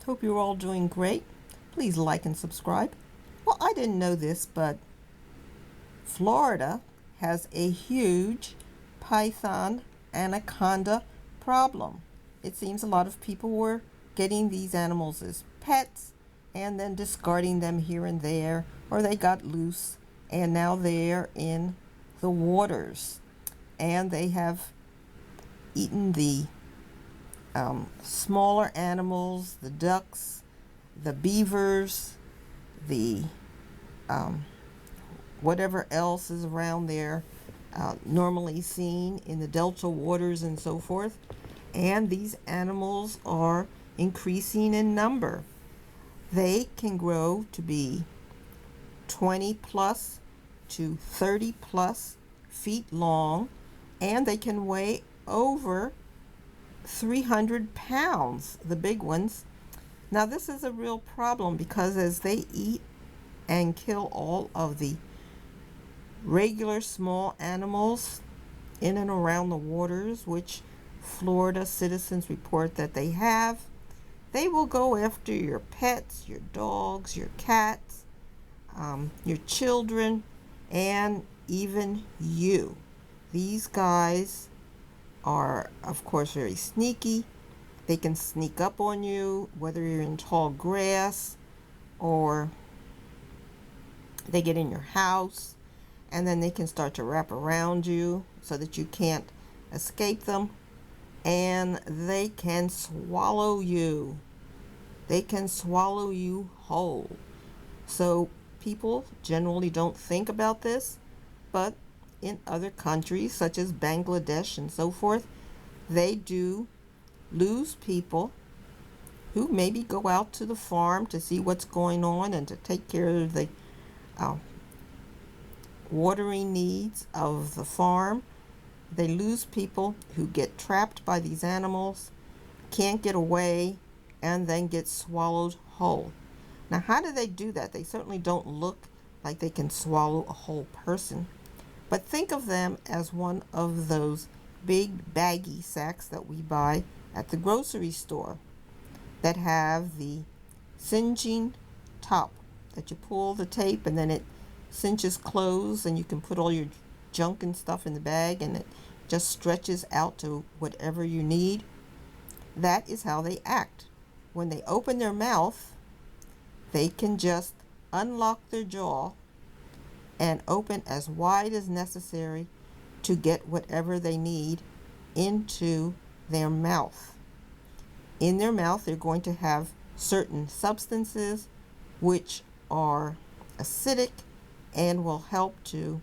Hope you're all doing great. Please like and subscribe. Well, I didn't know this, but Florida has a huge python anaconda problem. It seems a lot of people were getting these animals as pets and then discarding them here and there, or they got loose and now they're in the waters and they have eaten the smaller animals, the ducks, the beavers, the whatever else is around there, normally seen in the delta waters and so forth. And these animals are increasing in number. They can grow to be 20 plus to 30 plus feet long, and they can weigh over 300 pounds, the big ones. Now this is a real problem because as they eat and kill all of the regular small animals in and around the waters, which Florida citizens report that they have, they will go after your pets, your dogs, your cats, your children, and even you. These guys are, of course, very sneaky. They can sneak up on you, whether you're in tall grass or they get in your house, and then they can start to wrap around you so that you can't escape them, and they can swallow you. They can swallow you whole. So people generally don't think about this, but in other countries such as Bangladesh and so forth, they do lose people who maybe go out to the farm to see what's going on and to take care of the watering needs of the farm. They lose people who get trapped by these animals, can't get away, and then get swallowed whole. Now, how do they do that? They certainly don't look like they can swallow a whole person. But think of them as one of those big baggy sacks that we buy at the grocery store that have the cinching top, that you pull the tape and then it cinches closed and you can put all your junk and stuff in the bag and it just stretches out to whatever you need. That is how they act. When they open their mouth, they can just unlock their jaw and open as wide as necessary to get whatever they need into their mouth. In their mouth, they're going to have certain substances which are acidic and will help to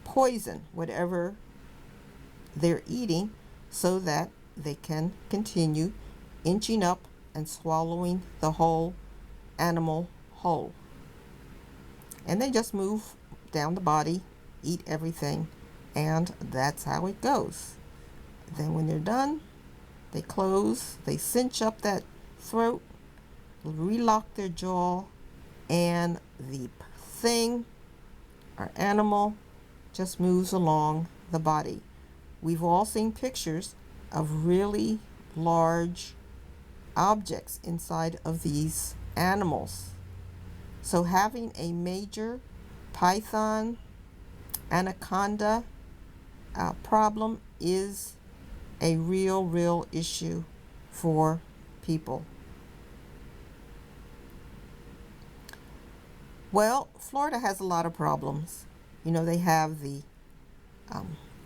poison whatever they're eating so that they can continue inching up and swallowing the whole animal whole. And they just move down the body, eat everything, and that's how it goes. Then when they're done, they close, they cinch up that throat, relock their jaw, and the thing or animal just moves along the body. We've all seen pictures of really large objects inside of these animals. So having a major python anaconda problem is a real issue for people. Well, Florida has a lot of problems. You know, they have the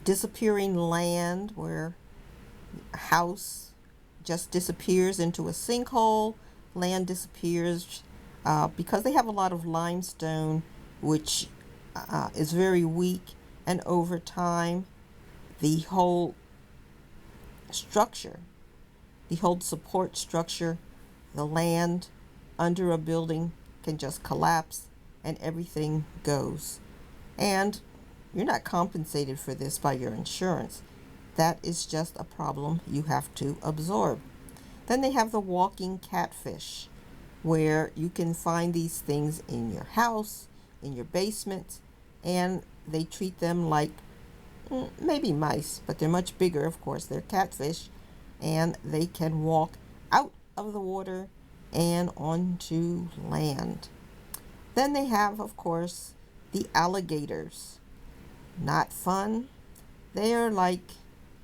disappearing land where a house just disappears into a sinkhole. Land disappears because they have a lot of limestone, which is very weak, and over time the whole structure, the whole support structure, the land under a building can just collapse and everything goes. And you're not compensated for this by your insurance. That is just a problem you have to absorb. Then they have the walking catfish, where you can find these things in your house, in your basement, and they treat them like maybe mice, but they're much bigger, of course. They're catfish, and they can walk out of the water and onto land. Then they have, of course, the alligators. Not fun. They are like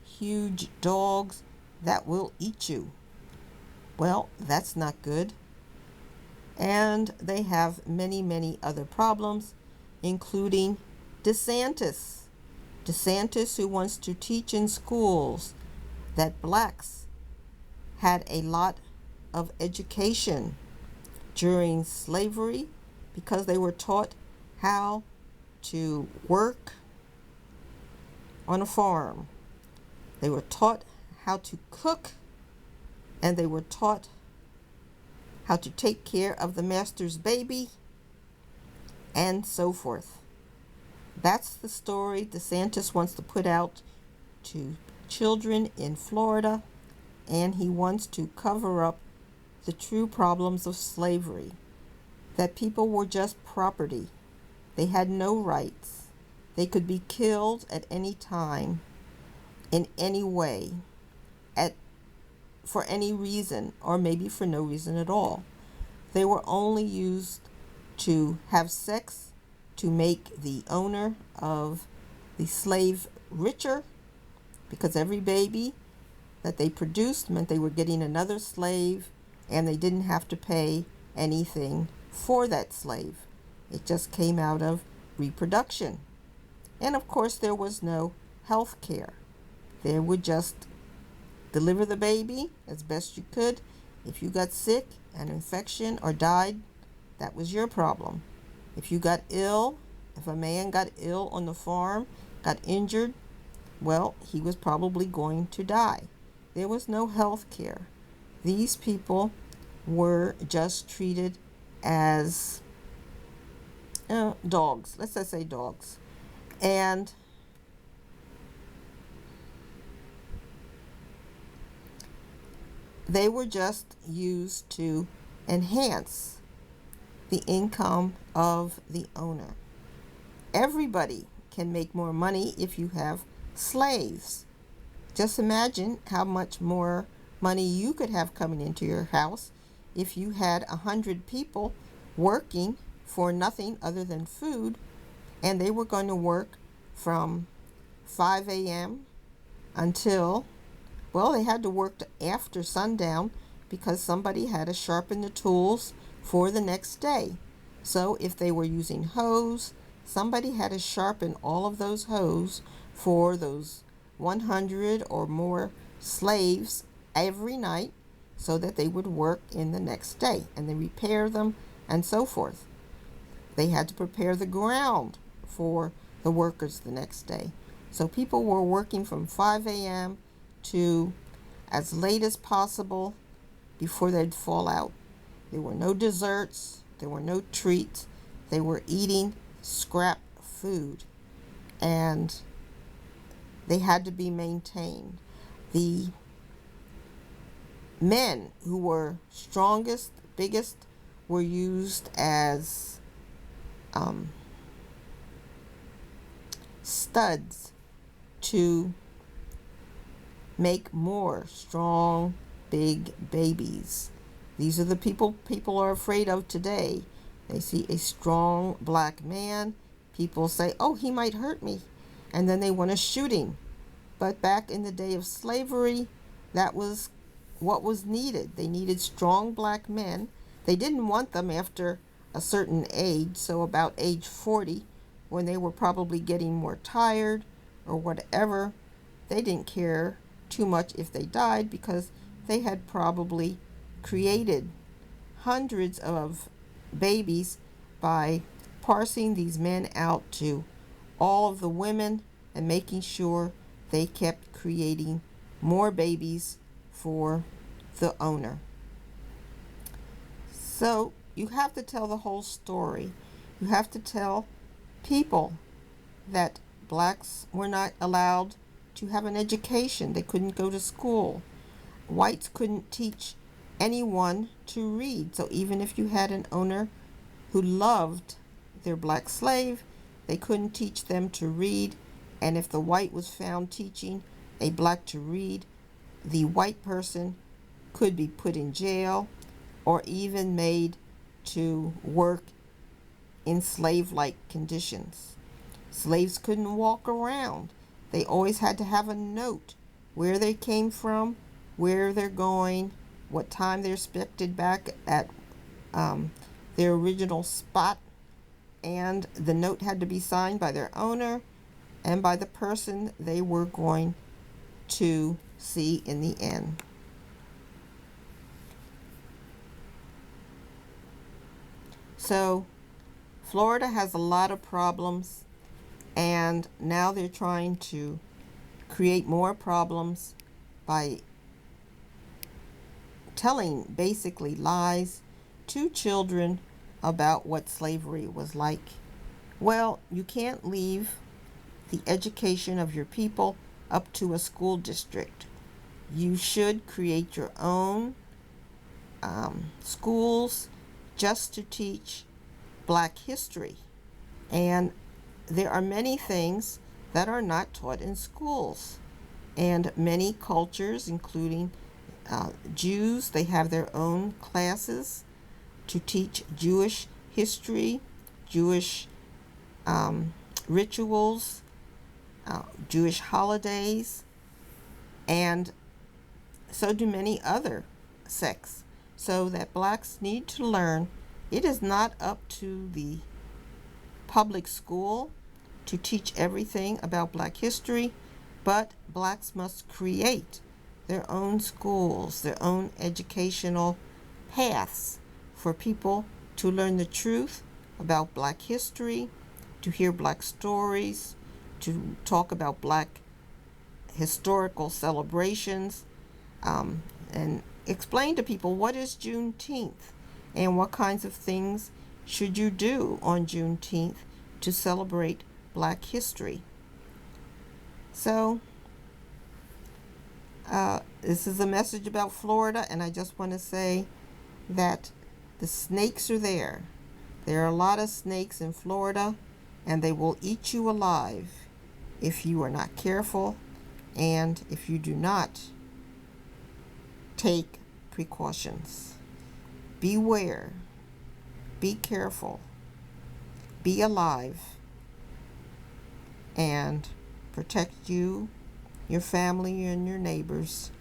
huge dogs that will eat you. Well, that's not good. And they have many, many other problems, including DeSantis. DeSantis, who wants to teach in schools that blacks had a lot of education during slavery because they were taught how to work on a farm. They were taught how to cook, and they were taught how to take care of the master's baby, and so forth. That's the story DeSantis wants to put out to children in Florida, and he wants to cover up the true problems of slavery, that people were just property. They had no rights. They could be killed at any time, in any way, for any reason, or maybe for no reason at all. They were only used to have sex, to make the owner of the slave richer, because every baby that they produced meant they were getting another slave, and they didn't have to pay anything for that slave. It just came out of reproduction. And of course, there was no health care. They would just deliver the baby as best you could. If you got sick, an infection, or died, that was your problem. If you got ill, if a man got ill on the farm, got injured, well, he was probably going to die. There was no health care. These people were just treated as dogs. Let's just say dogs. And they were just used to enhance the income of the owner. Everybody can make more money if you have slaves. Just imagine how much more money you could have coming into your house if you had 100 people working for nothing other than food, and they were going to work from 5 a.m. until, well, they had to work after sundown because somebody had to sharpen the tools for the next day. So if they were using hoes, somebody had to sharpen all of those hoes for those 100 or more slaves every night so that they would work in the next day, and they repair them and so forth. They had to prepare the ground for the workers the next day. So people were working from 5 a.m. to as late as possible before they'd fall out. There were no desserts, there were no treats. They were eating scrap food, and they had to be maintained. The men who were strongest, biggest, were used as studs to make more strong, big babies. These are the people are afraid of today. They see a strong black man, people say, oh, he might hurt me, and then they want to shoot him. But back in the day of slavery, that was what was needed. They needed strong black men. They didn't want them after a certain age, so about age 40, when they were probably getting more tired or whatever. They didn't care too much if they died because they had probably created hundreds of babies by parsing these men out to all of the women and making sure they kept creating more babies for the owner. So you have to tell the whole story. You have to tell people that blacks were not allowed to have an education. They couldn't go to school. Whites couldn't teach anyone to read. So even if you had an owner who loved their black slave, they couldn't teach them to read. And if the white was found teaching a black to read, the white person could be put in jail or even made to work in slave-like conditions. Slaves couldn't walk around. They always had to have a note where they came from, where they're going, what time they're expected back at their original spot, and the note had to be signed by their owner and by the person they were going to see in the end. So Florida has a lot of problems, and now they're trying to create more problems by telling basically lies to children about what slavery was like. Well, you can't leave the education of your people up to a school district. You should create your own schools just to teach Black history. And there are many things that are not taught in schools. And many cultures, including Jews, they have their own classes to teach Jewish history, Jewish rituals, Jewish holidays, and so do many other sects. So that Blacks need to learn it is not up to the public school to teach everything about Black history, but Blacks must create their own schools, their own educational paths for people to learn the truth about Black history, to hear Black stories, to talk about Black historical celebrations, and explain to people what is Juneteenth and what kinds of things should you do on Juneteenth to celebrate Black history. So this is a message about Florida, and I just want to say that the snakes are there. There are a lot of snakes in Florida, and they will eat you alive if you are not careful and if you do not take precautions. Beware, be careful, be alive, and protect you, your family, and your neighbors,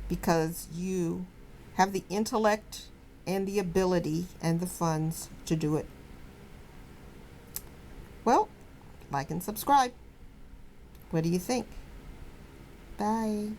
because you have the intellect and the ability and the funds to do it. Well, like and subscribe. What do you think? Bye.